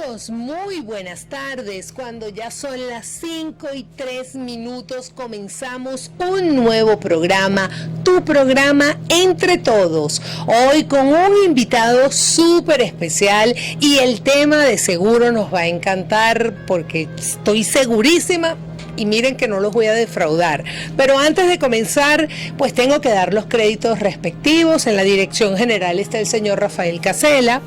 Amigos, muy buenas tardes. Cuando ya son las 5:03, comenzamos un nuevo programa, tu programa Entre Todos. Hoy con un invitado súper especial y el tema de seguro nos va a encantar porque estoy segurísima. Y miren que no los voy a defraudar. Pero antes de comenzar, pues tengo que dar los créditos respectivos. En la dirección general está el señor Rafael Casela,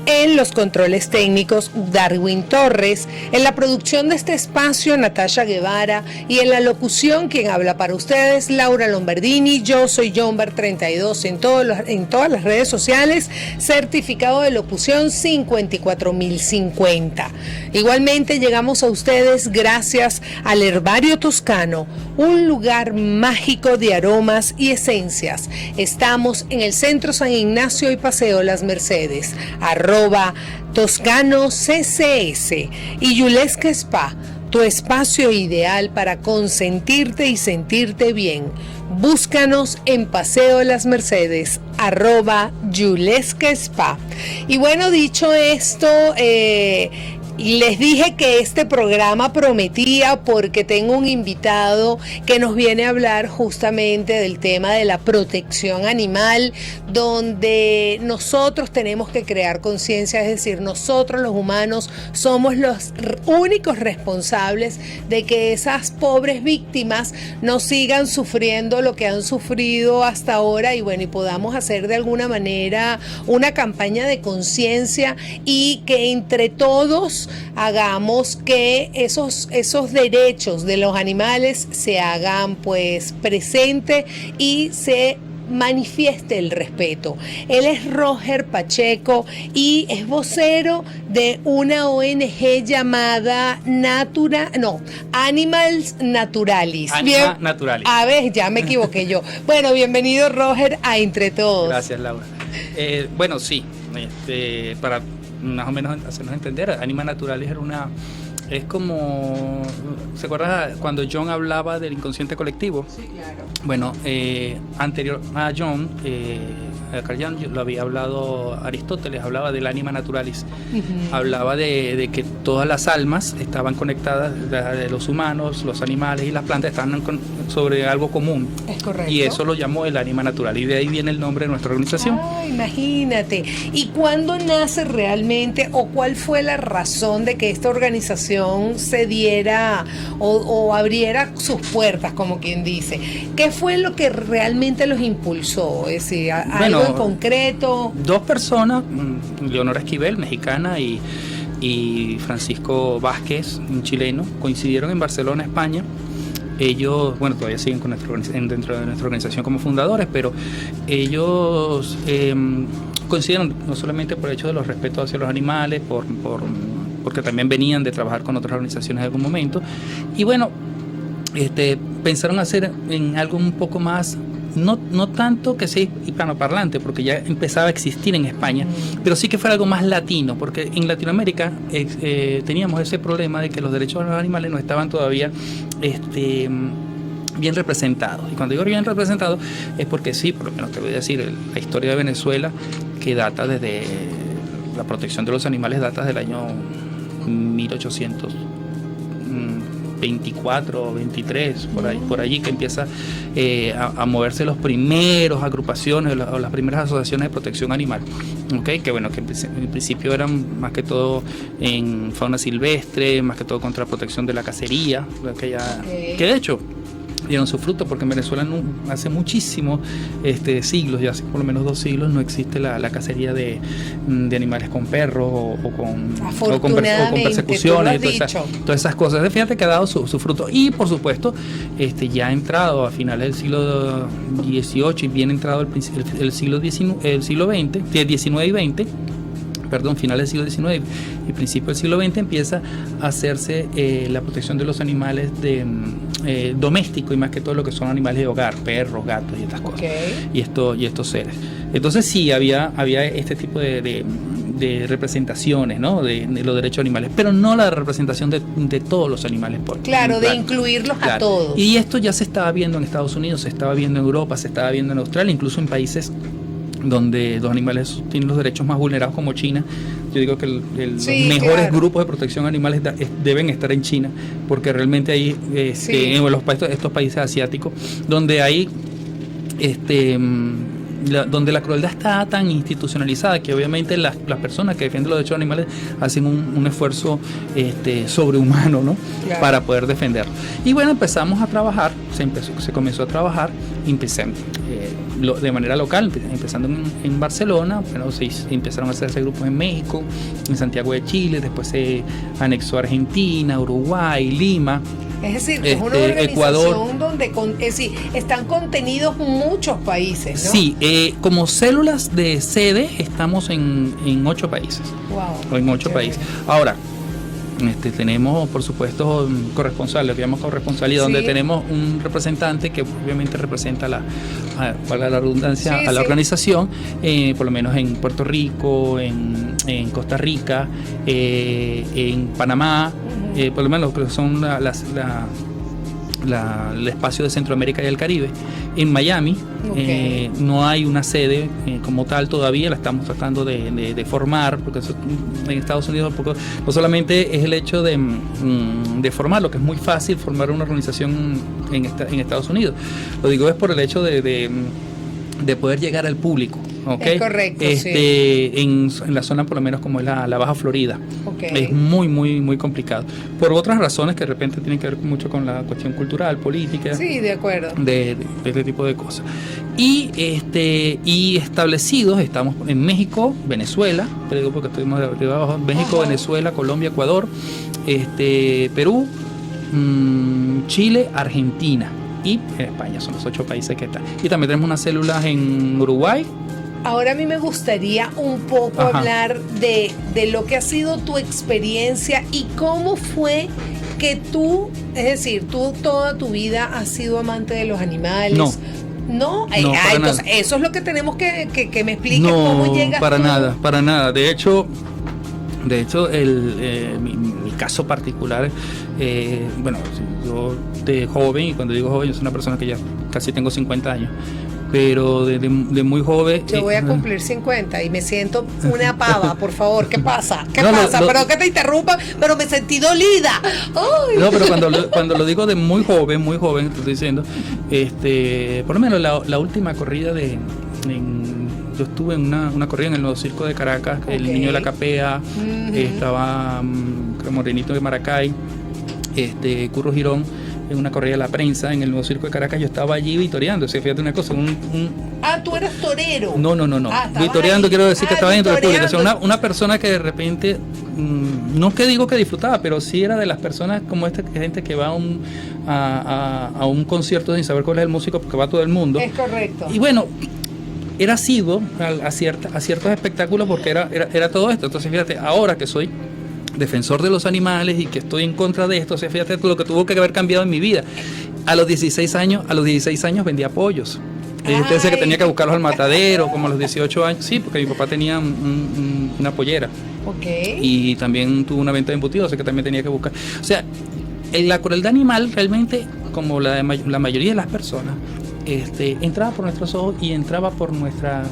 en los controles técnicos Darwin Torres, en la producción de este espacio Natasha Guevara y en la locución quien habla para ustedes Laura Lombardini. Yo soy Jomber32 en todas las redes sociales, certificado de locución 54050. Igualmente llegamos a ustedes gracias al Herbario Toscano, un lugar mágico de aromas y esencias. Estamos en el Centro San Ignacio y Paseo Las Mercedes, @ToscanoCCS, y Yulesca Spa, tu espacio ideal para consentirte y sentirte bien. Búscanos en Paseo Las Mercedes, @Yulesca Spa. Y bueno, dicho esto, les dije que este programa prometía porque tengo un invitado que nos viene a hablar justamente del tema de la protección animal, donde nosotros tenemos que crear conciencia, es decir, nosotros los humanos somos los únicos responsables de que esas pobres víctimas no sigan sufriendo lo que han sufrido hasta ahora y bueno, y podamos hacer de alguna manera una campaña de conciencia y que entre todos hagamos que esos derechos de los animales se hagan pues presente y se manifieste el respeto. Él es Roger Pacheco y es vocero de una ONG llamada Animals Naturalis. Naturalis. A ver, ya me equivoqué yo. Bueno, bienvenido Roger a Entre Todos. Gracias, Laura. Bueno, sí, para más o menos hacernos entender, Animals Naturalis es como, ¿se acuerdan cuando John hablaba del inconsciente colectivo? Sí, claro. Bueno, anterior a John, Carl Jung lo había hablado Aristóteles, hablaba del anima naturalis. Hablaba de que todas las almas estaban conectadas, de los humanos, los animales y las plantas estaban sobre algo común. Es correcto. Y eso lo llamó el anima natural, y de ahí viene el nombre de nuestra organización. Imagínate. ¿Y cuándo nace realmente o cuál fue la razón de que esta organización se diera o abriera sus puertas, como quien dice? ¿Qué fue lo que realmente los impulsó? Es decir, algo en concreto. Dos personas, Leonora Esquivel, mexicana, y Francisco Vázquez, un chileno, coincidieron en Barcelona, España. Ellos, bueno, todavía siguen dentro de nuestra organización como fundadores, pero ellos coincidieron no solamente por el hecho de los respetos hacia los animales, porque también venían de trabajar con otras organizaciones en algún momento, y bueno, pensaron hacer en algo un poco más, no tanto que sea hispanoparlante, porque ya empezaba a existir en España, pero sí que fuera algo más latino, porque en Latinoamérica teníamos ese problema de que los derechos de los animales no estaban todavía bien representados. Y cuando digo bien representados es porque sí, por lo menos te voy a decir, la historia de Venezuela, que data desde la protección de los animales, data del año 1824 o 23, por allí que empieza a moverse los primeros agrupaciones o las primeras asociaciones de protección animal, ¿okay? Que bueno, que en principio eran más que todo en fauna silvestre, más que todo contra la protección de la cacería, que de hecho dieron su fruto, porque en Venezuela hace muchísimos siglos, ya hace por lo menos 2 siglos, no existe la cacería de animales con perros o con persecuciones y todas esas cosas. Fíjate que ha dado su fruto. Y por supuesto, ya ha entrado a finales del siglo XVIII y bien entrado el siglo XX, XIX y XX. Perdón, finales del siglo XIX y principio del siglo XX empieza a hacerse la protección de los animales domésticos, y más que todo lo que son animales de hogar, perros, gatos y estas cosas, y estos seres. Entonces sí, había este tipo de representaciones, ¿no? de los derechos animales, pero no la representación de todos los animales. De incluirlos a todos. Y esto ya se estaba viendo en Estados Unidos, se estaba viendo en Europa, se estaba viendo en Australia, incluso en países donde los animales tienen los derechos más vulnerados como China, yo digo que los mejores grupos de protección animal deben estar en China, porque realmente ahí, en estos países asiáticos, donde hay donde la crueldad está tan institucionalizada que obviamente las personas que defienden los derechos animales hacen un esfuerzo sobrehumano, ¿no? Claro. Para poder defenderlo. Y bueno, empezamos a trabajar, se comenzó a trabajar, empezamos de manera local, empezando en Barcelona. Bueno, empezaron a hacerse grupos en México, en Santiago de Chile, después se anexó a Argentina, Uruguay, Lima. Es decir, es una organización Ecuador, donde están contenidos muchos países, ¿no? Sí, como células de sede estamos en 8 países. Wow. O en 8 países. Ahora, tenemos, por supuesto, corresponsal, lo que llamamos corresponsalía, donde tenemos un representante que obviamente representa para la redundancia, a la organización, por lo menos en Puerto Rico, en Costa Rica, en Panamá, por lo menos que son el espacio de Centroamérica y el Caribe. En Miami no hay una sede como tal todavía, la estamos tratando de formar, porque en Estados Unidos no solamente es el hecho de formar, lo que es muy fácil formar una organización en Estados Unidos, lo digo es por el hecho de poder llegar al público. Es correcto, en la zona por lo menos como es la Baja Florida. Es muy, muy, muy complicado. Por otras razones que de repente tienen que ver mucho con la cuestión cultural, política. Sí, de acuerdo. De este tipo de cosas. Y establecidos estamos en México, Venezuela, te digo porque estuvimos de abajo, México, Venezuela, Colombia, Ecuador, Perú, Chile, Argentina y España. Son los 8 países que están. Y también tenemos unas células en Uruguay. Ahora a mí me gustaría un poco hablar de lo que ha sido tu experiencia y cómo fue que tú, es decir, tú toda tu vida has sido amante de los animales. No, entonces nada. Eso es lo que tenemos que me expliques cómo llegas. Para nada. De hecho, mi caso particular, yo de joven, y cuando digo joven, yo soy una persona que ya casi tengo 50 años. Pero de muy joven. Yo voy a cumplir 50 y me siento una pava, por favor. ¿Qué pasa? Perdón que te interrumpa, pero me sentí dolida. ¡Ay! No, pero cuando lo digo de muy joven, te estoy diciendo, por lo menos la última corrida yo estuve en una corrida en el Nuevo Circo de Caracas, el Niño de la Capea, estaba Morenito de Maracay, Curro Girón, en una corrida de la prensa en el Nuevo Circo de Caracas. Yo estaba allí vitoreando, fíjate una cosa, tú eras torero. No. Vitoreando, quiero decir que estaba dentro del público. O sea, una persona que de repente, no que digo que disfrutaba, pero sí era de las personas como esta gente que va a un concierto sin saber cuál es el músico, porque va todo el mundo. Es correcto. Y bueno, era asiduo a ciertos espectáculos porque era todo esto. Entonces, fíjate, ahora que soy defensor de los animales y que estoy en contra de esto, o sea, fíjate lo que tuvo que haber cambiado en mi vida. A los 16 años vendía pollos. Decía que tenía que buscarlos al matadero, como a los 18 años. Sí, porque mi papá tenía una pollera. Y también tuvo una venta de embutidos, o sea que también tenía que buscar. O sea, la crueldad animal realmente, como la mayoría de las personas, entraba por nuestros ojos y entraba por nuestra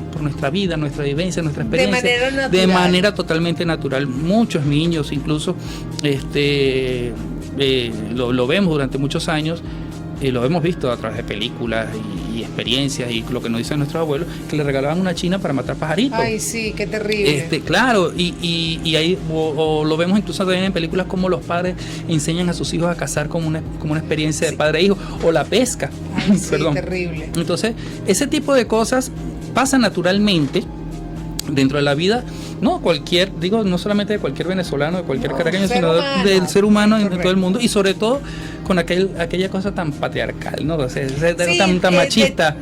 vida, nuestra vivencia, nuestra experiencia. De manera totalmente natural. Muchos niños incluso lo vemos durante muchos años, lo hemos visto a través de películas y experiencias y lo que nos dicen nuestros abuelos, que le regalaban una china para matar pajaritos. Ay, sí, qué terrible. Claro, y ahí o lo vemos incluso también en películas como los padres enseñan a sus hijos a cazar como una experiencia de padre e hijo, o la pesca. Ay, sí, terrible. Entonces, ese tipo de cosas pasa naturalmente dentro de la vida, no solamente de cualquier venezolano, de cualquier caraqueño, sino del ser humano en todo el mundo, y sobre todo con aquella cosa tan patriarcal, ¿no? O sea, tan machista.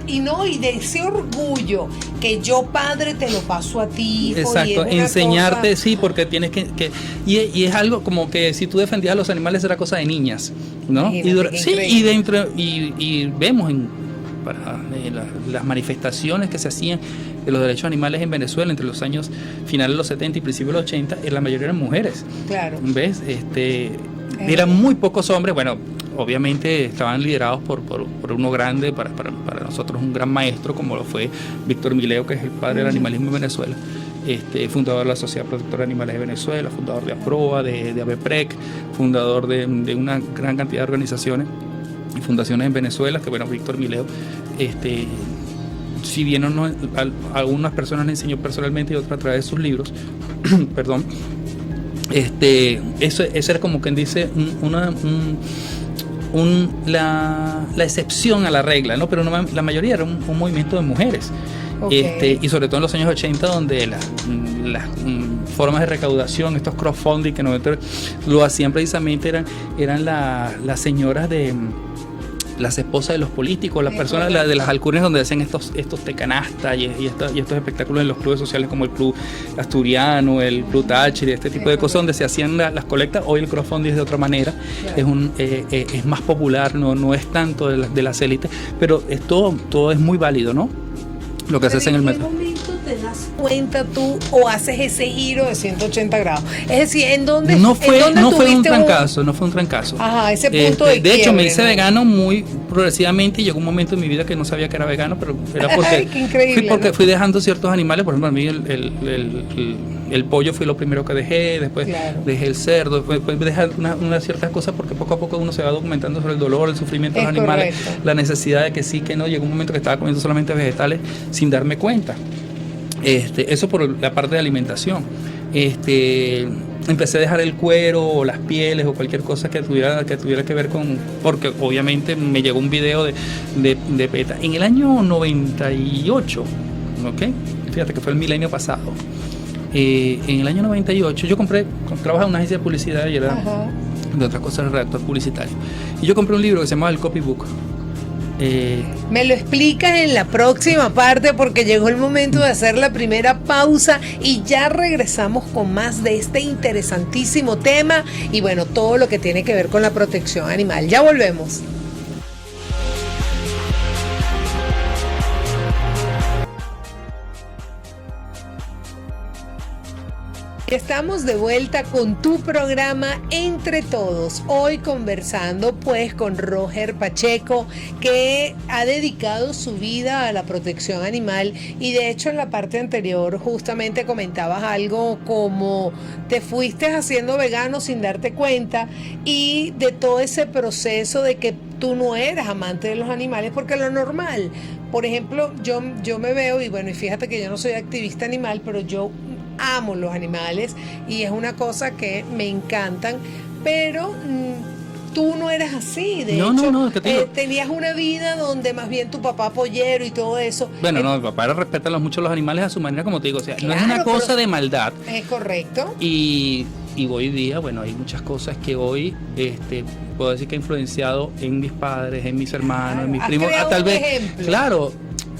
Y de ese orgullo que yo, padre, te lo paso a ti, hijo. Exacto, enseñarte, sí, porque tienes que y es algo como que si tú defendías a los animales era cosa de niñas, ¿no? Y vemos las manifestaciones que se hacían de los derechos animales en Venezuela entre los años finales de los 70 y principios de los 80, la mayoría eran mujeres. Claro. ¿Ves? Eran muy pocos hombres. Bueno, obviamente estaban liderados por uno grande, para nosotros un gran maestro, como lo fue Víctor Mileo, que es el padre del animalismo en Venezuela. fundador de la Sociedad Protectora de Animales de Venezuela, fundador de APROA, de ABEPREC, fundador de una gran cantidad de organizaciones y fundaciones en Venezuela, que bueno, Víctor Mileo, si bien algunas personas le enseñó personalmente y otras a través de sus libros, perdón, eso era como quien dice la excepción a la regla, ¿no? Pero la mayoría era un movimiento de mujeres. Okay. Y sobre todo en los años 80, donde las formas de recaudación, estos crowdfunding que nosotros lo hacían precisamente eran las señoras de las esposas de los políticos, las personas de las alcurnias donde hacen estos tecanastas y estos espectáculos en los clubes sociales como el Club Asturiano, el Club Thatcher y este tipo de cosas donde se hacían las colectas. Hoy el crowdfunding es de otra manera, es más popular, no es tanto de las élites, pero todo es muy válido, ¿no? Lo que haces en el metro. ¿En qué momento te das cuenta tú o haces ese giro de 180 grados? Es decir, ¿en dónde? No fue un trancazo. Ajá, ese punto de hecho, me hice vegano muy progresivamente y llegó un momento en mi vida que no sabía que era vegano, pero era porque, qué increíble, fui dejando ciertos animales. Por ejemplo, a mí el pollo fue lo primero que dejé, después dejé el cerdo, después dejé unas ciertas cosas porque poco a poco uno se va documentando sobre el dolor, el sufrimiento de los animales, la necesidad de que sí, que no. Llegó un momento que estaba comiendo solamente vegetales sin darme cuenta. Eso por la parte de alimentación. Empecé a dejar el cuero o las pieles o cualquier cosa que tuviera que ver con, porque obviamente me llegó un video de PETA en el año 98, ¿ok? Fíjate que fue el milenio pasado. En el año 98 yo trabajaba en una agencia de publicidad y era, de otras cosas, redactor publicitario. Y yo compré un libro que se llamaba El Copybook. Me lo explicas en la próxima parte porque llegó el momento de hacer la primera pausa y ya regresamos con más de este interesantísimo tema y bueno, todo lo que tiene que ver con la protección animal. Ya volvemos. Estamos de vuelta con tu programa Entre Todos, hoy conversando pues con Roger Pacheco, que ha dedicado su vida a la protección animal y de hecho en la parte anterior justamente comentabas algo como te fuiste haciendo vegano sin darte cuenta y de todo ese proceso de que tú no eras amante de los animales porque lo normal, por ejemplo, yo me veo y bueno, y fíjate que yo no soy activista animal, pero yo amo los animales y es una cosa que me encantan, pero tú no eras así. De hecho, tenías una vida donde más bien tu papá pollero y todo eso. Bueno, mi papá respeta mucho los animales a su manera, como te digo, o sea, claro, no es una cosa de maldad. Es correcto. Y hoy día, bueno, hay muchas cosas que hoy puedo decir que ha influenciado en mis padres, en mis hermanos, en mis primos, tal vez. Ejemplo. Claro.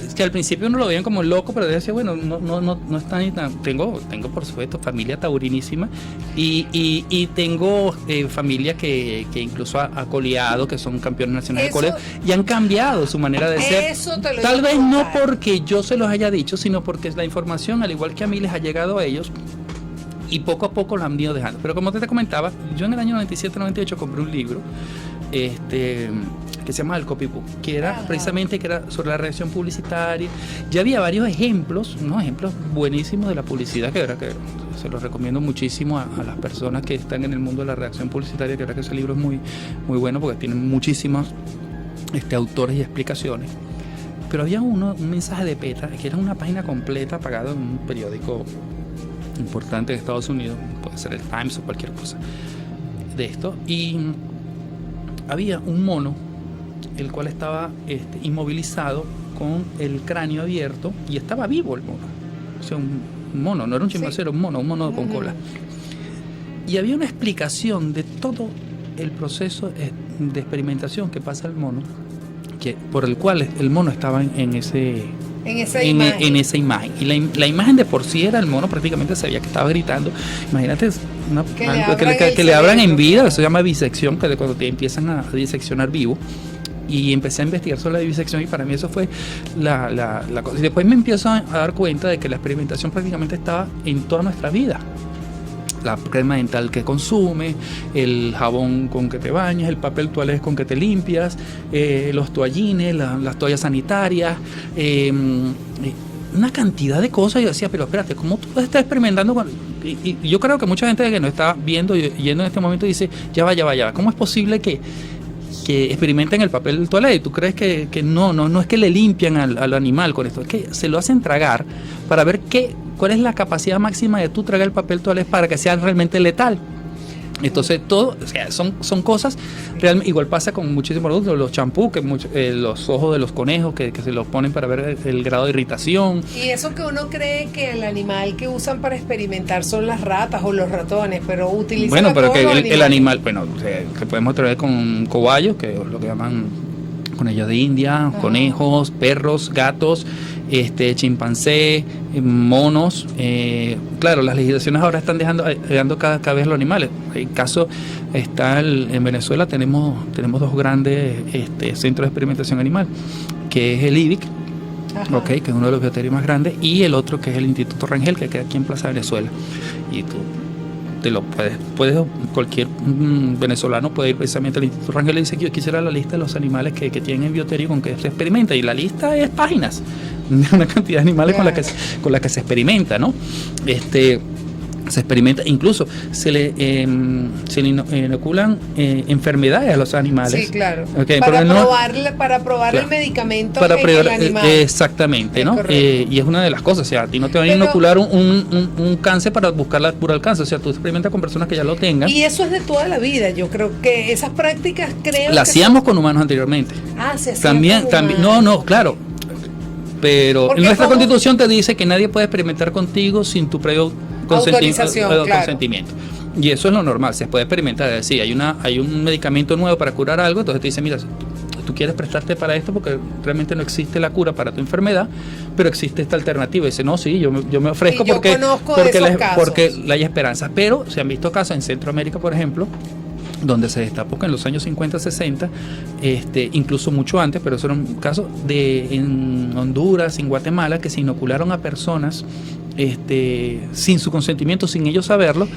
Es que al principio uno lo veían como loco, pero decía, bueno, no está ni tan. Tengo por supuesto familia taurinísima y tengo familia que incluso ha coleado, que son campeones nacionales de coleo y han cambiado su manera de ser. Eso te lo Tal vez no porque yo se los haya dicho, sino porque la información, al igual que a mí, les ha llegado a ellos y poco a poco lo han ido dejando. Pero como te comentaba, yo en el año 97-98 compré un libro que se llama El Copybook, que era precisamente sobre la redacción publicitaria. Ya había varios ejemplos buenísimos de la publicidad, que se los recomiendo muchísimo a las personas que están en el mundo de la redacción publicitaria, que ese libro es muy, muy bueno porque tiene muchísimos autores y explicaciones. Pero había un mensaje de PETA, que era una página completa pagada en un periódico importante de Estados Unidos, puede ser el Times o cualquier cosa de esto, y había un mono el cual estaba inmovilizado con el cráneo abierto y estaba vivo el mono, o sea, un mono, no era un chimpancé, era un mono con cola, y había una explicación de todo el proceso de experimentación que pasa el mono, por el cual el mono estaba en esa imagen. Y la imagen de por sí era el mono, prácticamente se veía que estaba gritando. Imagínate que le abran en vida, eso se llama bisección, que cuando te empiezan a diseccionar vivo. Y empecé a investigar sobre la disección y para mí eso fue la cosa. Y después me empiezo a dar cuenta de que la experimentación prácticamente estaba en toda nuestra vida. La crema dental que consumes, el jabón con que te bañas, el papel toalés con que te limpias, los toallines, las toallas sanitarias, una cantidad de cosas. Y yo decía, pero espérate, ¿cómo tú estás experimentando con...? Y yo creo que mucha gente que nos está viendo y yendo en este momento dice, ya va, ¿cómo es posible que experimenten el papel del toalé? ¿Tú crees que no es que le limpian al animal con esto? Es que se lo hacen tragar para ver cuál es la capacidad máxima de tú tragar el papel toalé para que sea realmente letal. Entonces todo, o sea, son cosas realmente. Igual pasa con muchísimos productos, los champús, los ojos de los conejos que se los ponen para ver el grado de irritación. Y eso que uno cree que el animal que usan para experimentar son las ratas o los ratones, pero utilizan bueno, pero que el animal, bueno, que podemos traer con cobayos, que es lo que llaman conejos de India, conejos, perros, gatos, chimpancé, monos. Claro, las legislaciones ahora están dejando cada vez los animales. En caso en Venezuela tenemos dos grandes centros de experimentación animal, que es el IBIC, que es uno de los bioterios más grandes, y el otro que es el Instituto Rangel, que queda aquí en Plaza Venezuela. Y tú te lo puedes cualquier venezolano puede ir precisamente al Instituto Rangel y dice que yo quisiera la lista de los animales que tienen en bioterio con que se experimenta, y la lista es páginas de una cantidad de animales con la que se experimenta, ¿no? Se experimenta, incluso se le inoculan enfermedades a los animales. Sí, claro. Para probar el medicamento para en el animal. Exactamente, ¿no? Y es una de las cosas, o sea, a ti no te van a inocular un cáncer para buscar la cura del cáncer, o sea, tú experimentas con personas que ya lo tengan. Y eso es de toda la vida, yo creo que esas prácticas las hacíamos con humanos anteriormente. Se hacían también, claro. Pero en nuestra Constitución te dice que nadie puede experimentar contigo sin tu previo consentimiento. Y eso es lo normal, se puede experimentar. Es decir, hay un medicamento nuevo para curar algo, entonces te dice, mira, tú quieres prestarte para esto porque realmente no existe la cura para tu enfermedad, pero existe esta alternativa. Y dice, no, sí, yo me ofrezco porque hay esperanza. Pero se han visto casos en Centroamérica, por ejemplo, donde se destapó que en los años 50, 60, incluso mucho antes, pero eso era un caso en Honduras, en Guatemala, que se inocularon a personas sin su consentimiento, sin ellos saberlo,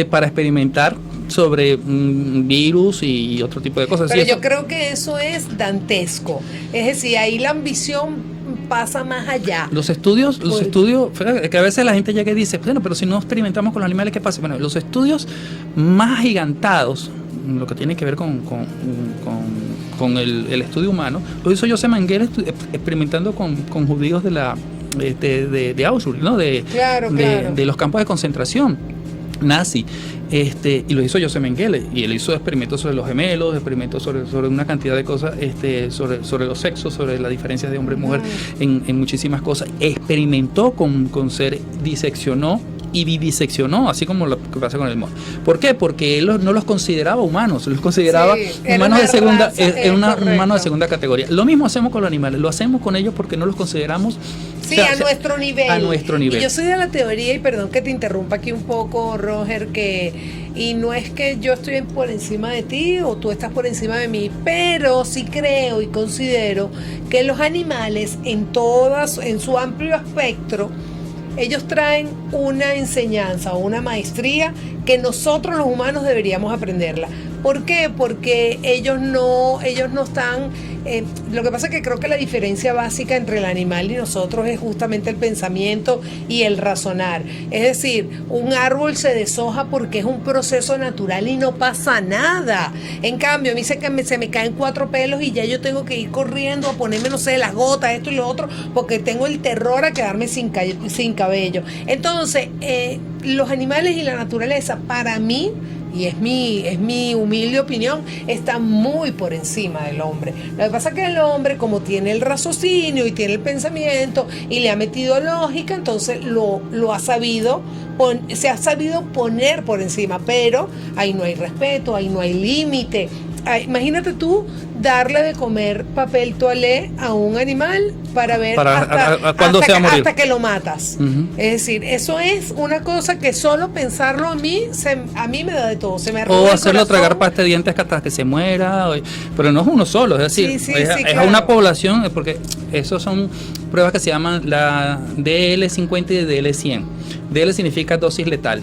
para experimentar sobre virus y otro tipo de cosas. Pero yo creo que eso es dantesco. Es decir, ahí la ambición pasa más allá. Los estudios, que a veces la gente llega y dice, bueno, pero si no experimentamos con los animales, ¿qué pasa? Bueno, los estudios más agigantados, lo que tiene que ver con el estudio humano, lo hizo Joseph Mengele experimentando con judíos de Auschwitz, ¿no? De los campos de concentración nazi. Y lo hizo Joseph Mengele, y él hizo experimentos sobre los gemelos, experimentos sobre una cantidad de cosas, sobre los sexos, sobre las diferencias de hombre y mujer, en muchísimas cosas. Experimentó con seres, diseccionó y viviseccionó, así como lo que pasa con el mono. ¿Por qué? Porque él no los consideraba humanos, los consideraba humanos de segunda, humanos de segunda categoría. Lo mismo hacemos con los animales, lo hacemos con ellos porque no los consideramos a nuestro nivel. A nuestro nivel. Y yo soy de la teoría, y perdón que te interrumpa aquí un poco, Roger, y no es que yo estoy por encima de ti o tú estás por encima de mí, pero sí creo y considero que los animales en su amplio espectro, ellos traen una enseñanza o una maestría que nosotros los humanos deberíamos aprenderla. ¿Por qué? Porque ellos no están... lo que pasa es que creo que la diferencia básica entre el animal y nosotros es justamente el pensamiento y el razonar. Es decir, un árbol se deshoja porque es un proceso natural y no pasa nada. En cambio, a mí se me caen 4 pelos y ya yo tengo que ir corriendo a ponerme, no sé, las gotas, esto y lo otro, porque tengo el terror a quedarme sin cabello. Entonces, los animales y la naturaleza, para mí, y es mi humilde opinión, está muy por encima del hombre. Lo que pasa es que el hombre, como tiene el raciocinio y tiene el pensamiento y le ha metido lógica, entonces se ha sabido poner por encima, pero ahí no hay respeto, ahí no hay límite. Imagínate tú darle de comer papel toalé a un animal para ver hasta que lo matas. Uh-huh. Es decir, eso es una cosa que solo pensarlo a mí me da de todo. Se me o hacerlo tragar pasta de dientes hasta que se muera, pero no es uno solo, es decir, es una población, porque esos son pruebas que se llaman la DL50 y DL100. DL significa dosis letal.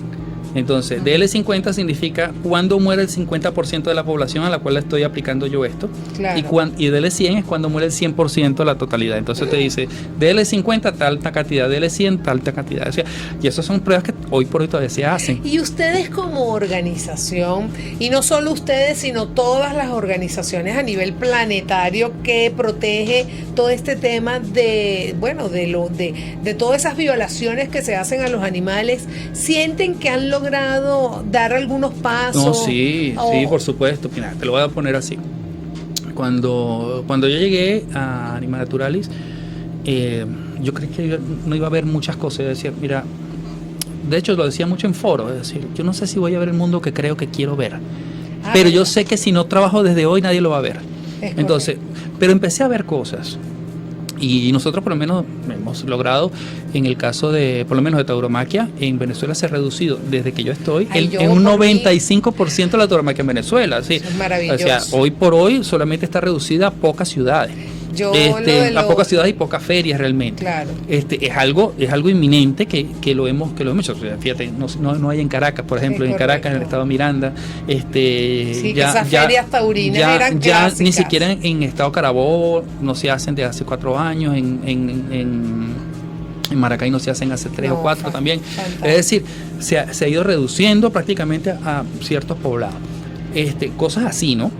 Entonces, DL50 significa cuando muere el 50% de la población a la cual le estoy aplicando yo esto. Claro. Y DL100 es cuando muere el 100% de la totalidad. Entonces te dice, DL50 tanta cantidad, DL100 tanta cantidad. O sea, y esas son pruebas que hoy por hoy todavía se hacen. Y ustedes como organización, y no solo ustedes, sino todas las organizaciones a nivel planetario que protege todo este tema de, bueno, de todas esas violaciones que se hacen a los animales, ¿sienten que han logrado dar algunos pasos? No, sí, por supuesto. Mira, te lo voy a poner así. Cuando yo llegué a Animal Naturalis, yo creí que no iba a ver muchas cosas. Yo decía, mira, de hecho lo decía mucho en foros, es decir, yo no sé si voy a ver el mundo que creo que quiero ver, pero yo sé que si no trabajo desde hoy nadie lo va a ver. Entonces, pero empecé a ver cosas. Y nosotros por lo menos hemos logrado, en el caso de, por lo menos de tauromaquia, en Venezuela se ha reducido, desde que yo estoy, en un 95% la tauromaquia en Venezuela. ¿Sí? Es maravilloso. O sea, hoy por hoy solamente está reducida a pocas ciudades. A pocas ciudades y pocas ferias realmente. Claro. Es algo inminente que lo hemos hecho. O sea, fíjate, no hay en Caracas, por ejemplo, en Caracas, en el estado Miranda, sí, ya, esas ferias taurinas eran clásicas. Ni siquiera en estado Carabobo no se hacen desde hace 4 años, en Maracay no se hacen hace 3 o 4 también. Fantástico. Es decir, se ha ido reduciendo prácticamente a ciertos poblados. Cosas así, ¿no?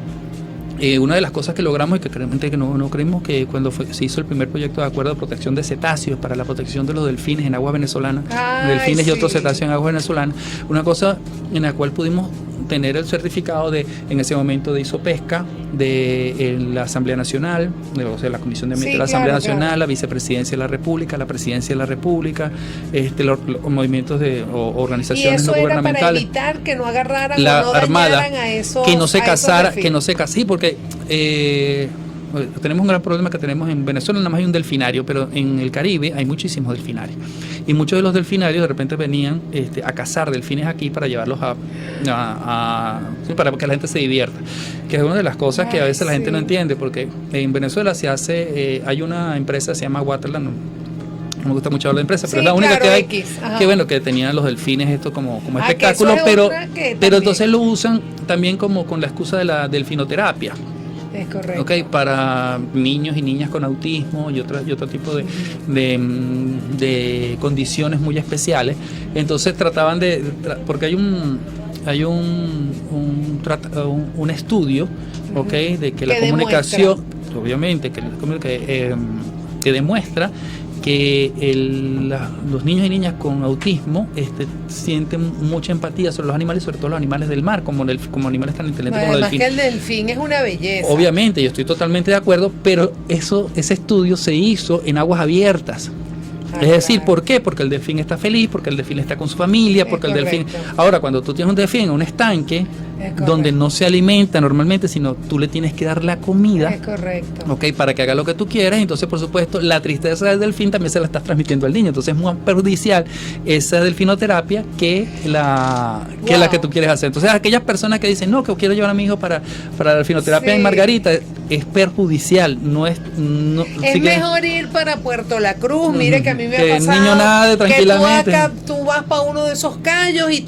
Una de las cosas que logramos y que realmente no creímos que cuando se hizo el primer proyecto de acuerdo de protección de cetáceos para la protección de los delfines en aguas venezolanas, delfines y otros cetáceos en aguas venezolanas, una cosa en la cual pudimos tener el certificado en ese momento de ISOPESCA, de la Asamblea Nacional, o sea, la Comisión de Ambiente de la Asamblea Nacional, la Vicepresidencia de la República, la Presidencia de la República, los movimientos o organizaciones no gubernamentales. Y eso era para evitar que no agarraran la o no Armada, dañaran a esos, que no se casara, sí, porque tenemos un gran problema que tenemos en Venezuela, nada más hay un delfinario, pero en el Caribe hay muchísimos delfinarios. Y muchos de los delfinarios de repente venían a cazar delfines aquí para llevarlos para que la gente se divierta. Que es una de las cosas que a veces la gente no entiende, porque en Venezuela se hace, hay una empresa, se llama Waterland, no me gusta mucho hablar de empresa, pero es la única que hay, que tenían los delfines esto como espectáculo, pero entonces lo usan también como con la excusa de la delfinoterapia. Es correcto. Okay, para niños y niñas con autismo y otro tipo de condiciones muy especiales. Entonces trataban porque hay un estudio, okay, de que la comunicación, obviamente, que demuestra que los niños y niñas con autismo sienten mucha empatía sobre los animales, sobre todo los animales del mar, como animales tan inteligentes como el delfín. Además que el delfín es una belleza. Obviamente, yo estoy totalmente de acuerdo, pero ese estudio se hizo en aguas abiertas. Es decir, ¿por qué? Porque el delfín está feliz, porque el delfín está con su familia, porque el delfín... Ahora, cuando tú tienes un delfín en un estanque donde no se alimenta normalmente, sino tú le tienes que dar la comida, es correcto, okay, para que haga lo que tú quieras, entonces por supuesto la tristeza del delfín también se la estás transmitiendo al niño, entonces es muy perjudicial esa delfinoterapia que la que tú quieres hacer. Entonces aquellas personas que dicen, no, que quiero llevar a mi hijo para la delfinoterapia en Margarita, es perjudicial, es mejor ir para Puerto La Cruz. Mire que a mí me ha pasado, el niño nade tranquilamente, que tú vas para uno de esos callos y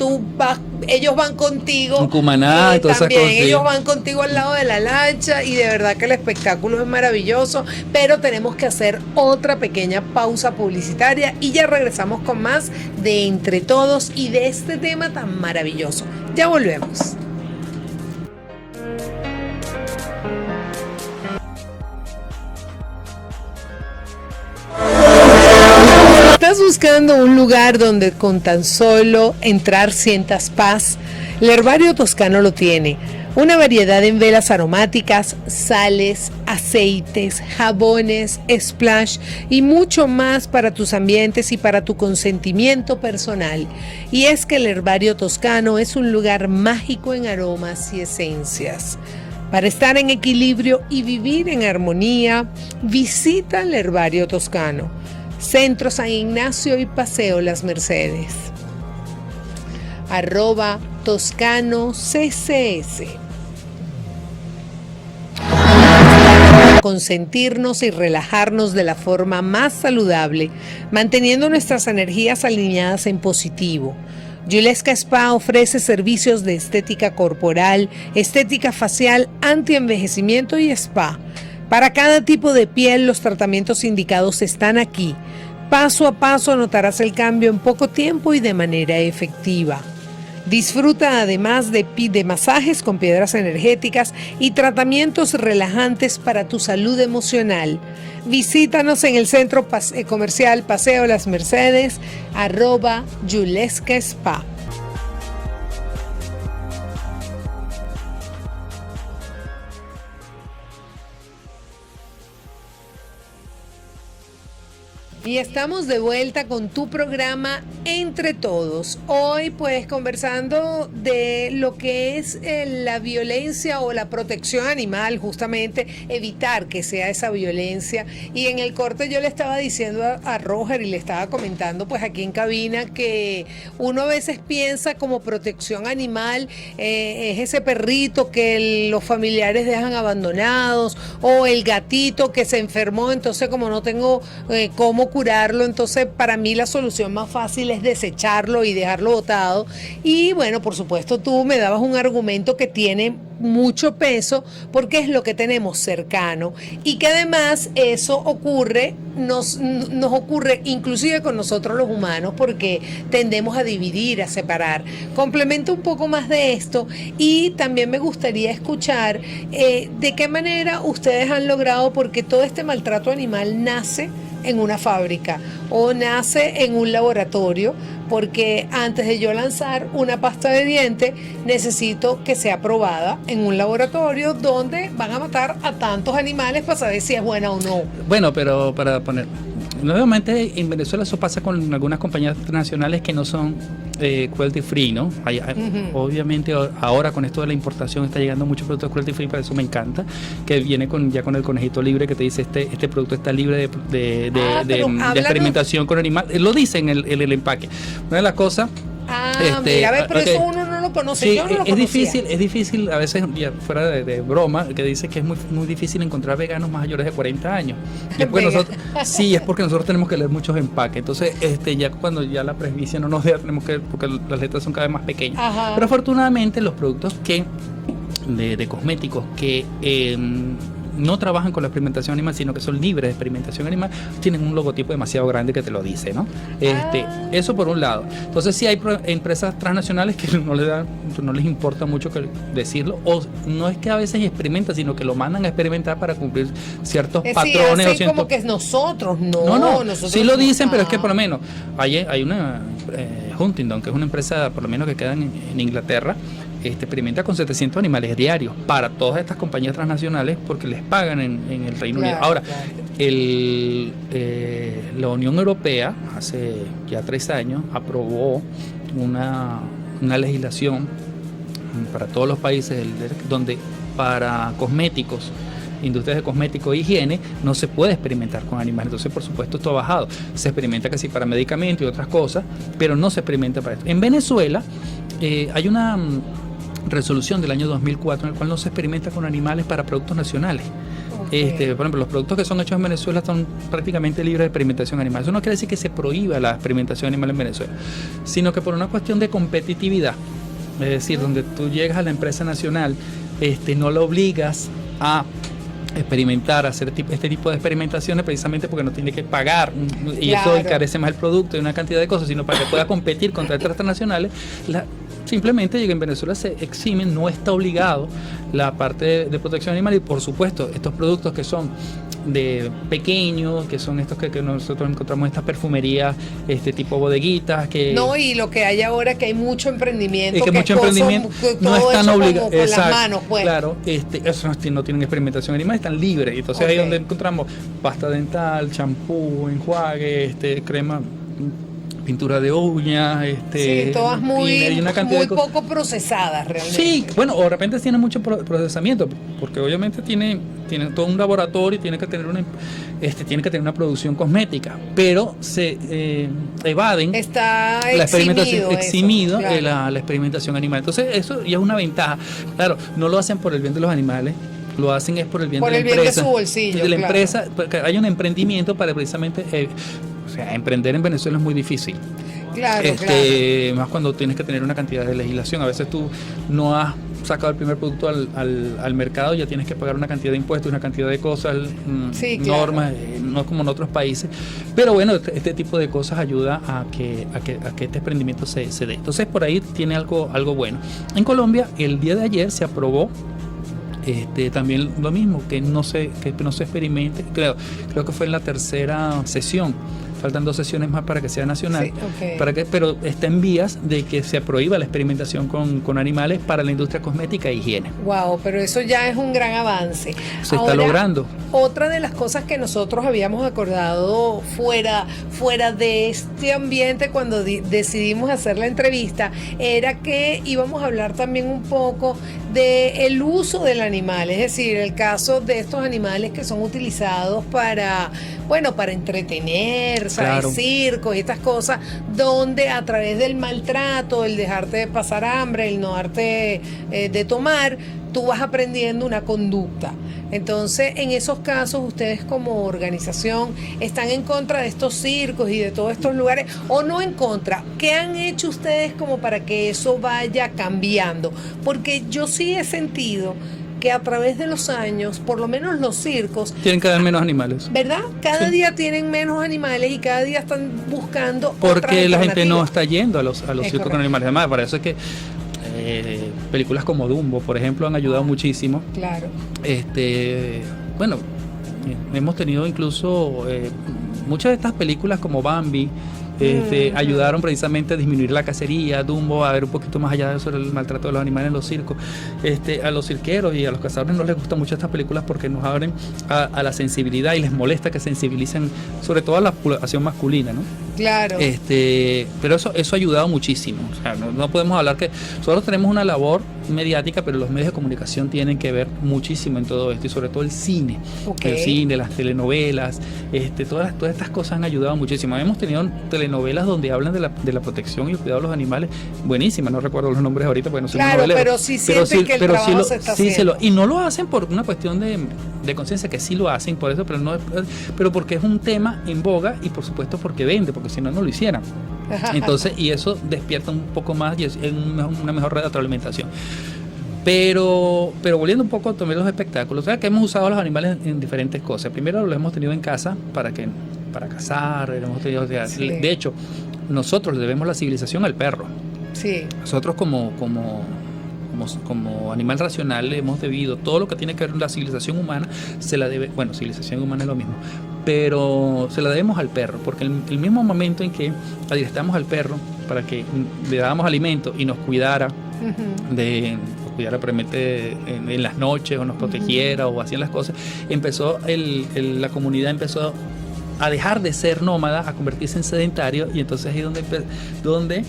ellos van contigo en Cumaná, todas esas cosas, ellos van contigo al lado de la lancha, y de verdad que el espectáculo es maravilloso, pero tenemos que hacer otra pequeña pausa publicitaria y ya regresamos con más de Entre Todos y de este tema tan maravilloso. Ya volvemos. ¿Estás buscando un lugar donde con tan solo entrar sientas paz? El Herbario Toscano lo tiene. Una variedad en velas aromáticas, sales, aceites, jabones, splash y mucho más para tus ambientes y para tu consentimiento personal. Y es que el Herbario Toscano es un lugar mágico en aromas y esencias. Para estar en equilibrio y vivir en armonía, visita el Herbario Toscano. Centro San Ignacio y Paseo Las Mercedes. @ToscanoCCS. Consentirnos y relajarnos de la forma más saludable, manteniendo nuestras energías alineadas en positivo. Yulesca Spa ofrece servicios de estética corporal, estética facial, antienvejecimiento y spa. Para cada tipo de piel, los tratamientos indicados están aquí. Paso a paso notarás el cambio en poco tiempo y de manera efectiva. Disfruta además de masajes con piedras energéticas y tratamientos relajantes para tu salud emocional. Visítanos en el centro comercial Paseo Las Mercedes, @Yulesca Spa. Y estamos de vuelta con tu programa Entre Todos. Hoy pues conversando de lo que es la violencia o la protección animal, justamente evitar que sea esa violencia. Y en el corte yo le estaba diciendo a Roger y le estaba comentando pues aquí en cabina que uno a veces piensa como protección animal es ese perrito que los familiares dejan abandonados o el gatito que se enfermó, entonces como no tengo cómo curarlo, entonces para mí la solución más fácil es desecharlo y dejarlo botado. Y bueno, por supuesto tú me dabas un argumento que tiene mucho peso porque es lo que tenemos cercano y que además eso ocurre, nos ocurre inclusive con nosotros los humanos porque tendemos a dividir, a separar. Complemento un poco más de esto y también me gustaría escuchar de qué manera ustedes han logrado, porque todo este maltrato animal nace en una fábrica o nace en un laboratorio, porque antes de yo lanzar una pasta de dientes necesito que sea probada en un laboratorio donde van a matar a tantos animales para saber si es buena o no. Bueno, pero para poner, nuevamente en Venezuela eso pasa con algunas compañías internacionales que no son cruelty free, ¿no? Obviamente ahora con esto de la importación está llegando muchos productos cruelty free, para eso me encanta, que viene ya con el conejito libre que te dice este producto está libre de experimentación con animales, lo dice en el empaque. Una de las cosas mira, a ver, pero eso uno no lo conoce. Sí, yo no lo conocía. Es difícil, a veces, ya fuera de broma, que dice que es muy difícil encontrar veganos mayores de 40 años. Y es porque nosotros tenemos que leer muchos empaques. Entonces, ya cuando ya la presbicia no nos deja, porque las letras son cada vez más pequeñas. Ajá. Pero afortunadamente los productos de cosméticos que no trabajan con la experimentación animal, sino que son libres de experimentación animal, tienen un logotipo demasiado grande que te lo dice, ¿no? Eso por un lado. Entonces sí hay empresas transnacionales que no les importa mucho decirlo, o no es que a veces experimentan, sino que lo mandan a experimentar para cumplir ciertos patrones. Sí, como que nosotros no, nosotros sí lo dicen, pero es que por lo menos hay una Huntingdon, que es una empresa por lo menos que queda en Inglaterra, experimenta con 700 animales diarios para todas estas compañías transnacionales porque les pagan en el Reino Unido. Ahora, la Unión Europea hace ya 3 años aprobó una legislación para todos los países donde para cosméticos, industrias de cosméticos e higiene, no se puede experimentar con animales. Entonces, por supuesto, esto ha bajado. Se experimenta casi para medicamentos y otras cosas, pero no se experimenta para esto. En Venezuela hay una resolución del año 2004 en el cual no se experimenta con animales para productos nacionales. Por ejemplo, los productos que son hechos en Venezuela son prácticamente libres de experimentación animal. Eso no quiere decir que se prohíba la experimentación animal en Venezuela, sino que por una cuestión de competitividad, es decir, donde tú llegas a la empresa nacional, no la obligas a experimentar, hacer este tipo de experimentaciones precisamente porque no tiene que pagar y eso encarece más el producto y una cantidad de cosas, sino para que pueda competir contra estas transnacionales. Simplemente en Venezuela se eximen, no está obligado la parte de protección animal, y por supuesto estos productos que son de pequeños, que son estos que nosotros encontramos en estas perfumerías, tipo bodeguitas, y lo que hay ahora, que hay mucho emprendimiento, no están obligados con las manos, pues. Claro, esos no tienen experimentación animal, están libres. Entonces ahí es donde encontramos pasta dental, champú, enjuague, crema, pintura de uñas, todas muy poco procesadas realmente. Sí, bueno, o de repente tiene mucho procesamiento, porque obviamente tiene todo un laboratorio y tiene que tener una producción cosmética, pero se evaden la experimentación eximido claro. la experimentación animal. Entonces eso ya es una ventaja. Claro, no lo hacen por el bien de los animales, lo hacen es por el bien de la empresa. Por el bien de su bolsillo, de la empresa, porque hay un emprendimiento para precisamente emprender en Venezuela es muy difícil. Claro, Más cuando tienes que tener una cantidad de legislación. A veces tú no has sacado el primer producto al mercado, ya tienes que pagar una cantidad de impuestos, una cantidad de cosas, normas, no es como en otros países. Pero bueno, este tipo de cosas ayuda a que este emprendimiento se dé. Entonces por ahí tiene algo bueno. En Colombia, el día de ayer se aprobó también lo mismo, que no se experimente, creo que fue en la tercera sesión. Faltan 2 sesiones más para que sea nacional, pero está en vías de que se prohíba la experimentación con animales para la industria cosmética e higiene. Wow, pero eso ya es un gran avance. Se está logrando. Otra de las cosas que nosotros habíamos acordado fuera de este ambiente cuando decidimos hacer la entrevista era que íbamos a hablar también un poco del uso del animal, es decir, el caso de estos animales que son utilizados para entretener, claro, circos y estas cosas, donde a través del maltrato, el dejarte pasar hambre, el no darte de tomar, tú vas aprendiendo una conducta. Entonces, en esos casos, ustedes como organización están en contra de estos circos y de todos estos lugares, o no en contra. ¿Qué han hecho ustedes como para que eso vaya cambiando? Porque yo sí he sentido que a través de los años, por lo menos los circos... Tienen cada vez menos animales. ¿Verdad? Cada día tienen menos animales y cada día están buscando... Porque la gente no está yendo a los circos con animales. Además, para eso es que películas como Dumbo, por ejemplo, han ayudado muchísimo. Claro. Bueno, hemos tenido incluso muchas de estas películas como Bambi, ayudaron precisamente a disminuir la cacería. Dumbo a ver un poquito más allá sobre el maltrato de los animales en los circos. A los cirqueros y a los cazadores no les gustan mucho estas películas porque nos abren a la sensibilidad y les molesta que sensibilicen sobre todo a la población masculina, ¿no? Claro. Pero eso ha ayudado muchísimo. O sea, no podemos hablar que nosotros tenemos una labor mediática, pero los medios de comunicación tienen que ver muchísimo en todo esto, y sobre todo el cine. El cine, las telenovelas, todas estas cosas han ayudado muchísimo. Hemos tenido telenovelas donde hablan de la protección y el cuidado de los animales, buenísimas, no recuerdo los nombres ahorita porque no soy novelero, pero sí sienten que el trabajo se está haciendo. Y no lo hacen por una cuestión de conciencia, que sí lo hacen por eso, pero porque es un tema en boga y por supuesto porque vende, porque si no, no lo hicieran. Entonces, y eso despierta un poco más y es una mejor retroalimentación. Pero volviendo un poco también a los espectáculos, ¿sabes? Que hemos usado a los animales en diferentes cosas. Primero los hemos tenido en casa para cazar, de hecho, nosotros le debemos la civilización al perro. Sí. Nosotros como animal racional le hemos debido todo lo que tiene que ver con la civilización humana, civilización humana es lo mismo, pero se la debemos al perro, porque el mismo momento en que adiestramos al perro para que le dábamos alimento y nos cuidara, probablemente en las noches, o nos protegiera, o hacían las cosas, la comunidad empezó a dejar de ser nómada, a convertirse en sedentario, y entonces ahí es donde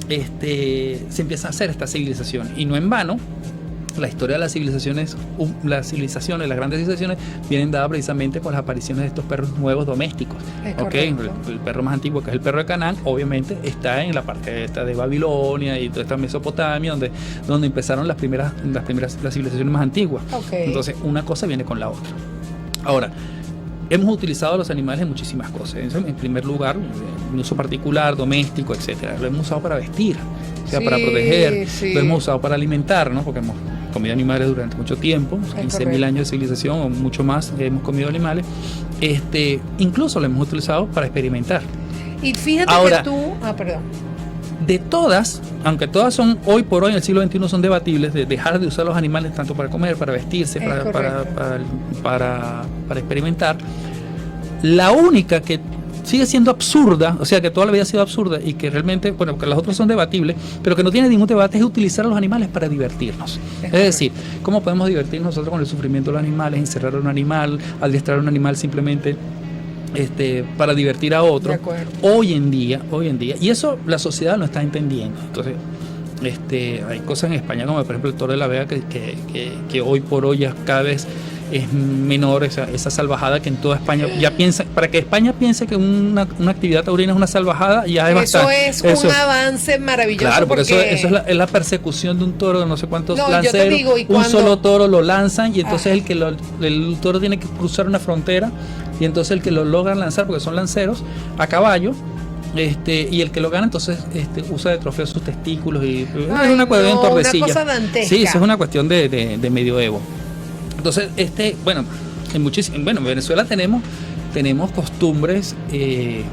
se empieza a hacer esta civilización. Y no en vano, la historia de las civilizaciones, las grandes civilizaciones, vienen dadas precisamente con las apariciones de estos perros nuevos domésticos. El perro más antiguo, que es el perro de Canaán, obviamente está en la parte de Babilonia y toda esta Mesopotamia, donde empezaron las civilizaciones más antiguas. Entonces, una cosa viene con la otra. Ahora, hemos utilizado los animales en muchísimas cosas. En primer lugar, en uso particular, doméstico, etcétera. Lo hemos usado para vestir, para proteger. Lo hemos usado para alimentar, ¿no? Porque hemos comido animales durante mucho tiempo, 15.000 años de civilización o mucho más, hemos comido animales. Incluso lo hemos utilizado para experimentar. Y fíjate ahora, que tú... perdón. De todas, aunque todas son hoy por hoy en el siglo XXI son debatibles, de dejar de usar los animales tanto para comer, para vestirse, para experimentar, la única que sigue siendo absurda, o sea que toda la vida ha sido absurda y que realmente, que las otras son debatibles, pero que no tiene ningún debate, es utilizar a los animales para divertirnos. Es decir, ¿cómo podemos divertirnos nosotros con el sufrimiento de los animales, encerrar a un animal, adiestrar a un animal simplemente para divertir a otro? Hoy en día, y eso la sociedad no está entendiendo. Entonces, hay cosas en España como por ejemplo el toro de la Vega que hoy por hoy ya cada vez es menor, esa salvajada que en toda España ya piensa, para que España piense que una actividad taurina es una salvajada, ya es bastante. Eso es un avance maravilloso. Claro, porque eso es la persecución de un toro de no sé cuántos lanceros. Un solo toro lo lanzan y entonces el toro tiene que cruzar una frontera y entonces el que lo logran lanzar, porque son lanceros a caballo, Y el que lo gana entonces usa de trofeo sus testículos y es una cuestión de Tordesillas. Una cosa dantesca. Sí, eso es una cuestión de medioevo. Entonces, bueno, en Venezuela tenemos costumbres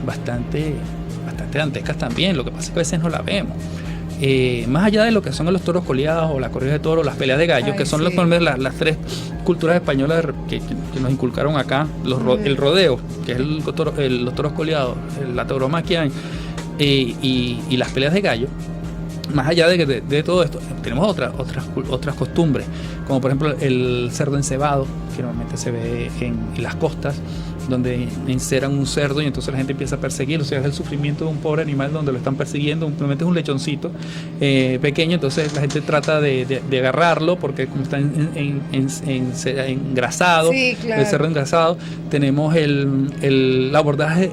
bastante dantescas también. Lo que pasa es que a veces no la vemos. Más allá de lo que son los toros coleados o las corridas de toros, las peleas de gallos, que son las tres culturas españolas que nos inculcaron acá, el rodeo, que es los toros coleados, la tauromaquia y las peleas de gallo. Más allá de todo esto, tenemos otras costumbres, como por ejemplo el cerdo encebado, que normalmente se ve en las costas, donde enceran un cerdo y entonces la gente empieza a perseguirlo. O sea, es el sufrimiento de un pobre animal donde lo están persiguiendo. Simplemente es un lechoncito pequeño, entonces la gente trata de agarrarlo porque como está engrasado, sí, claro. El cerdo engrasado. Tenemos el abordaje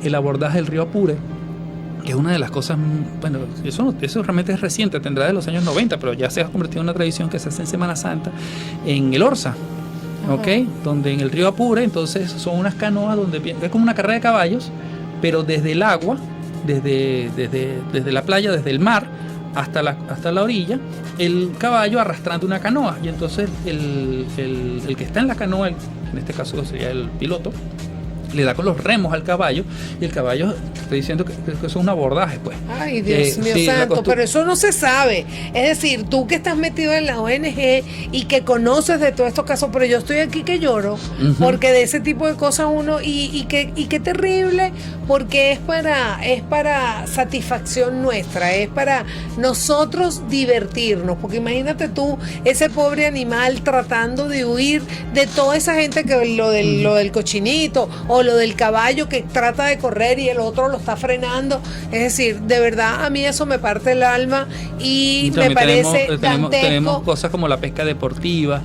del río Apure, que es una de las cosas, bueno, eso realmente es reciente, tendrá de los años 90, pero ya se ha convertido en una tradición que se hace en Semana Santa en el Orza. ¿Ok? Donde en el río Apure, entonces son unas canoas donde es como una carrera de caballos, pero desde el agua, desde la playa, desde el mar hasta la orilla, el caballo arrastrando una canoa, y entonces el que está en la canoa, en este caso sería el piloto, le da con los remos al caballo, y el caballo está diciendo que eso es un abordaje, pues. Ay, Dios mío, sí, santo, pero eso no se sabe. Es decir, tú que estás metido en la ONG y que conoces de todos estos casos, pero yo estoy aquí que lloro, porque de ese tipo de cosas uno, y qué terrible, porque es para satisfacción nuestra, es para nosotros divertirnos, porque imagínate tú, ese pobre animal tratando de huir de toda esa gente que lo del cochinito, o lo del caballo que trata de correr y el otro lo está frenando. Es decir, de verdad a mí eso me parte el alma y me parece dantesco. Tenemos cosas como la pesca deportiva.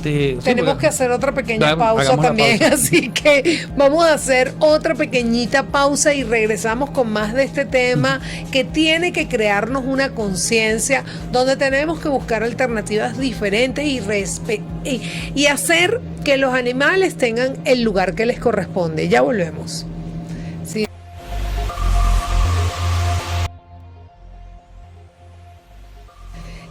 Tenemos que hacer otra pequeña pausa también, así que vamos a hacer otra pequeñita pausa y regresamos con más de este tema que tiene que crearnos una conciencia donde tenemos que buscar alternativas diferentes y hacer que los animales tengan el lugar que les corresponde. Ya volvemos. Sí.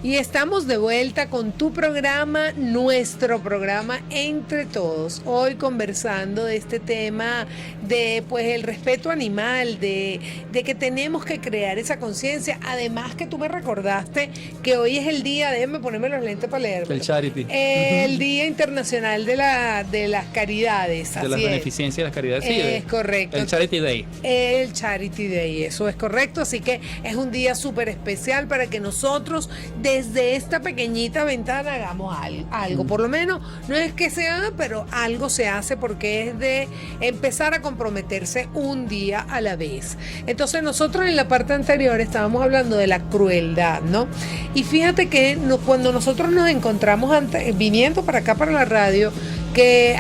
Y estamos de vuelta con tu programa, nuestro programa Entre Todos. Hoy conversando de este tema de pues el respeto animal, de que tenemos que crear esa conciencia. Además que tú me recordaste que hoy es el día, déjame ponerme los lentes para leerlo. El Charity. El Día Internacional de las Caridades. De las beneficencias y las caridades. Sí, es correcto. El Charity Day. El Charity Day, eso es correcto. Así que es un día súper especial para que nosotros desde esta pequeñita ventana hagamos algo. Por lo menos no es que se haga, pero algo se hace porque es de empezar a comprometerse un día a la vez. Entonces nosotros en la parte anterior estábamos hablando de la crueldad, ¿no? Y fíjate que cuando nosotros nos encontramos viniendo para acá para la radio, que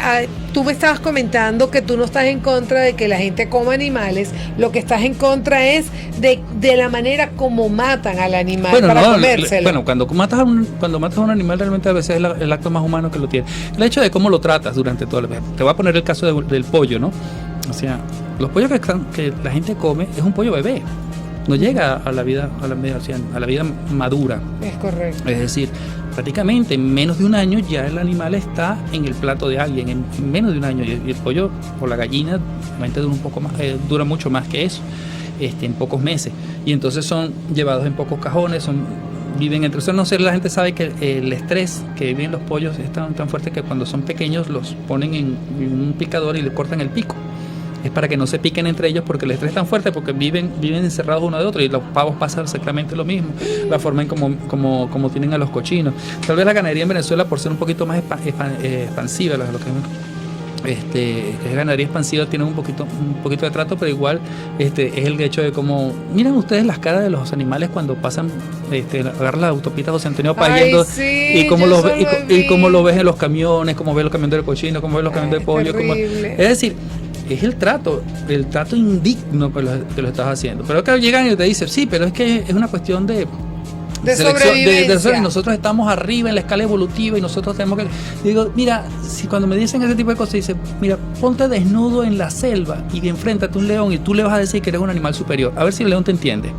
tú me estabas comentando que tú no estás en contra de que la gente coma animales, lo que estás en contra es de la manera como matan al animal comérselo. Bueno, cuando matas a un animal realmente a veces es el acto más humano que lo tiene. El hecho de cómo lo tratas durante todo el día. Te voy a poner el caso del pollo, ¿no? O sea, los pollos que la gente come es un pollo bebé. No llega a la vida madura. Es correcto. Es decir, prácticamente en menos de un año ya el animal está en el plato de alguien, en menos de un año. Y el pollo o la gallina realmente dura mucho más que eso, en pocos meses. Y entonces son llevados en pocos cajones, viven entre eso. No sé, la gente sabe que el estrés que viven los pollos es tan fuerte que cuando son pequeños los ponen en un picador y le cortan el pico. Es para que no se piquen entre ellos porque el estrés es tan fuerte porque viven encerrados uno de otro, y los pavos pasan exactamente lo mismo, la forma en como tienen a los cochinos. Tal vez la ganadería en Venezuela, por ser un poquito más expansiva, lo que es ganadería expansiva, tiene un poquito de trato, pero igual es el hecho de cómo miren ustedes las caras de los animales cuando pasan, agarran la autopista José Antonio Payendo, sí, y cómo lo ves en los camiones, cómo ves los camiones del cochino, cómo ves los camiones del pollo, es decir, es el trato indigno que lo estás haciendo. Pero que llegan y te dicen, sí, pero es que es una cuestión de de sobrevivencia. Y nosotros estamos arriba en la escala evolutiva y nosotros tenemos que... Digo, mira, si cuando me dicen ese tipo de cosas, dicen, mira, ponte desnudo en la selva y enfréntate a un león y tú le vas a decir que eres un animal superior. A ver si el león te entiende.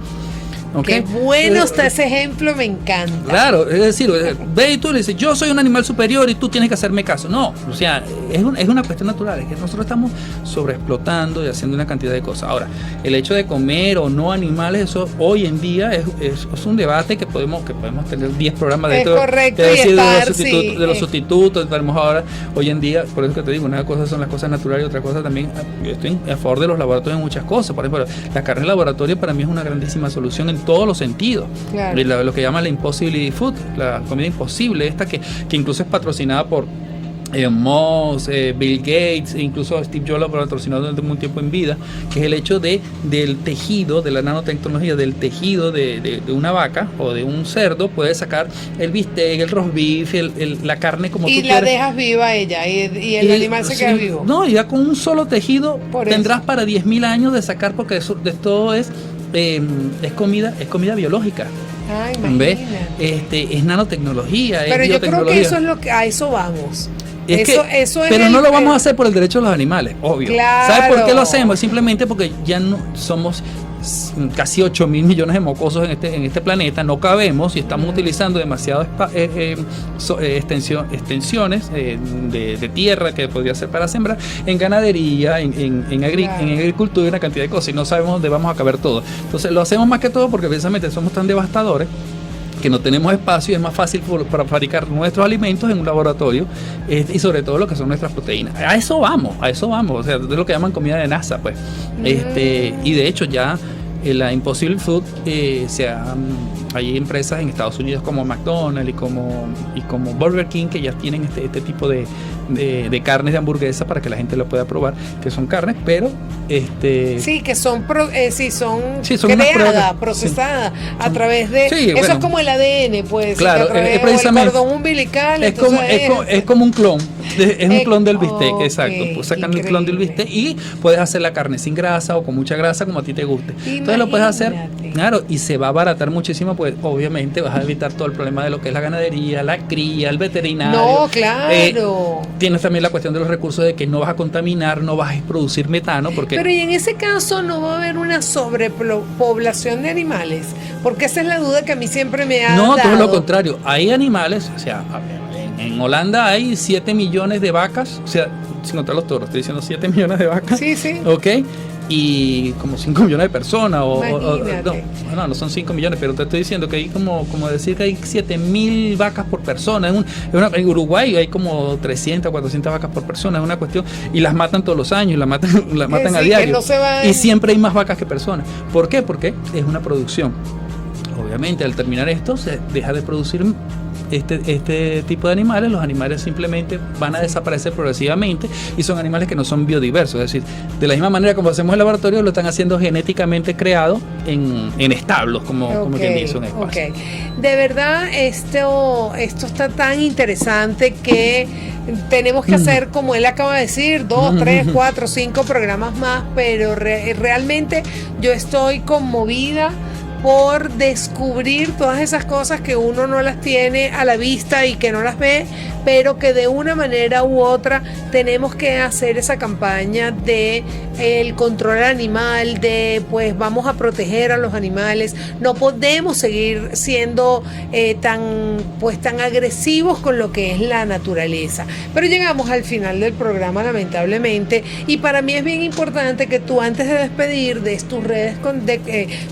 ¿Okay? Qué bueno está ese ejemplo, me encanta. Claro, es decir, ve y tú le dices, yo soy un animal superior y tú tienes que hacerme caso. No, o sea, es una cuestión natural, es que nosotros estamos sobreexplotando y haciendo una cantidad de cosas. Ahora, el hecho de comer o no animales, eso hoy en día es un debate que podemos tener 10 programas de esto. Es correcto, de los sustitutos, tenemos ahora, hoy en día, por eso que te digo, una cosa son las cosas naturales y otra cosa también, yo estoy a favor de los laboratorios en muchas cosas. Por ejemplo, la carne en laboratorio para mí es una grandísima solución en todos los sentidos. Claro. Lo que llaman la impossibility food, la comida imposible, esta que incluso es patrocinada por Moss, Bill Gates, incluso Steve Jobs lo patrocinó durante un tiempo en vida, que es el hecho del tejido, de la nanotecnología, del tejido de una vaca o de un cerdo, puedes sacar el bistec, el roast beef, la carne como tú quieras. Y la dejas viva ella, y el animal se queda vivo. No, ya con un solo tejido tendrás para 10.000 años de sacar, porque de todo es comida biológica. Ah, imagínate. Es nanotecnología. Pero es yo creo que eso es a eso vamos. Pero no lo vamos a hacer por el derecho de los animales, obvio. Claro. ¿Sabes por qué lo hacemos? Simplemente porque ya no somos casi 8.000 millones de mocosos en este planeta, no cabemos y estamos utilizando demasiadas extensiones de tierra que podría ser para sembrar en ganadería, en agricultura y una cantidad de cosas, y no sabemos dónde vamos a caber todo. Entonces lo hacemos más que todo porque precisamente somos tan devastadores que no tenemos espacio y es más fácil para fabricar nuestros alimentos en un laboratorio, y sobre todo lo que son nuestras proteínas. A eso vamos, o sea, de lo que llaman comida de NASA, pues. Y de hecho ya la Impossible Food, hay empresas en Estados Unidos como McDonald's y como Burger King que ya tienen este tipo de carnes de hamburguesa para que la gente lo pueda probar, que son carnes, pero que son creadas, procesadas a través de eso, es como el ADN, pues, claro, a través precisamente, del cordón umbilical. Es como un clon, es un clon del bistec, exacto. Pues sacan el clon del bistec y puedes hacer la carne sin grasa o con mucha grasa como a ti te guste. Entonces lo puedes hacer, claro, y se va a abaratar muchísimo, pues obviamente vas a evitar todo el problema de lo que es la ganadería, la cría, el veterinario. No, claro. Tienes también la cuestión de los recursos de que no vas a contaminar, no vas a producir metano, porque... Pero y en ese caso no va a haber una sobrepoblación de animales, porque esa es la duda que a mí siempre me ha dado. No, todo lo contrario, hay animales, o sea, en Holanda hay 7 millones de vacas, o sea, sin contar los toros, estoy diciendo 7 millones de vacas. Sí, sí. ¿Ok? Y como 5 millones de personas, no son 5 millones, pero te estoy diciendo que hay como decir que hay 7.000 vacas por persona. En Uruguay hay como 300, 400 vacas por persona, es una cuestión, y las matan todos los años, las matan a diario, y siempre hay más vacas que personas. ¿Por qué? Porque es una producción. Obviamente al terminar esto se deja de producir este tipo de animales, los animales simplemente van a desaparecer progresivamente y son animales que no son biodiversos, es decir, de la misma manera como hacemos en el laboratorio, lo están haciendo genéticamente creado en establos, como quien dice, un espacio. De verdad, esto está tan interesante que tenemos que hacer, como él acaba de decir, 2, 3, 4, 5 programas más, pero realmente yo estoy conmovida por descubrir todas esas cosas que uno no las tiene a la vista y que no las ve, pero que de una manera u otra tenemos que hacer esa campaña de el control animal, de pues vamos a proteger a los animales. No podemos seguir siendo tan agresivos con lo que es la naturaleza. Pero llegamos al final del programa, lamentablemente, y para mí es bien importante que tú, antes de despedir, des tus redes,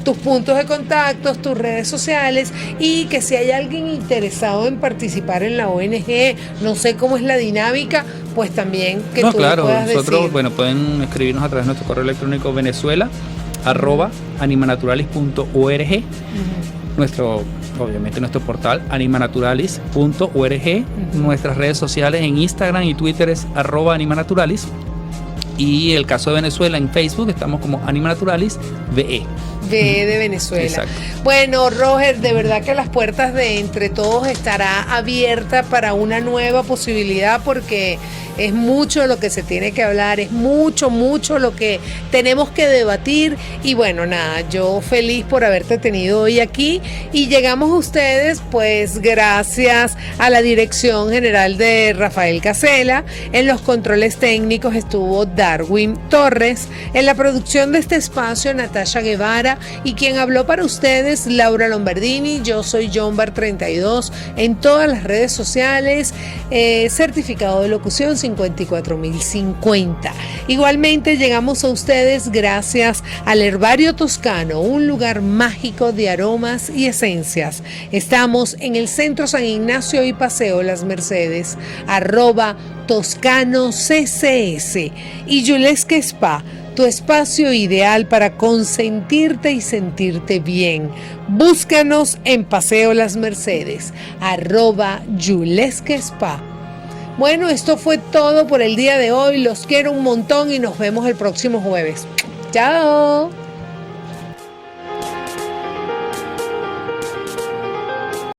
tus puntos de contactos, tus redes sociales, y que si hay alguien interesado en participar en la ONG, no sé cómo es la dinámica, pues también que tú puedas nosotros, decir. Pueden escribirnos a través de nuestro correo electrónico venezuela@animanaturalis.org, obviamente nuestro portal animanaturalis.org, nuestras redes sociales en Instagram y Twitter es @animanaturalis, y el caso de Venezuela en Facebook estamos como animanaturalis.ve. de Venezuela. Exacto. Bueno, Roger, de verdad que las puertas de Entre Todos estará abierta para una nueva posibilidad, porque es mucho lo que se tiene que hablar, es mucho lo que tenemos que debatir. Y bueno, nada, yo feliz por haberte tenido hoy aquí, y llegamos a ustedes pues gracias a la dirección general de Rafael Casela. En los controles técnicos estuvo Darwin Torres, en la producción de este espacio Natasha Guevara, y quien habló para ustedes Laura Lombardini. Yo soy Jonbar32 en todas las redes sociales, certificado de locución 54050. Igualmente llegamos a ustedes gracias al Herbario Toscano, un lugar mágico de aromas y esencias. Estamos en el Centro San Ignacio y Paseo Las Mercedes, @ToscanoCCS. Y Yulesque Spa, tu espacio ideal para consentirte y sentirte bien. Búscanos en Paseo Las Mercedes, @Yulesque Spa. Bueno, esto fue todo por el día de hoy. Los quiero un montón y nos vemos el próximo jueves. ¡Chao!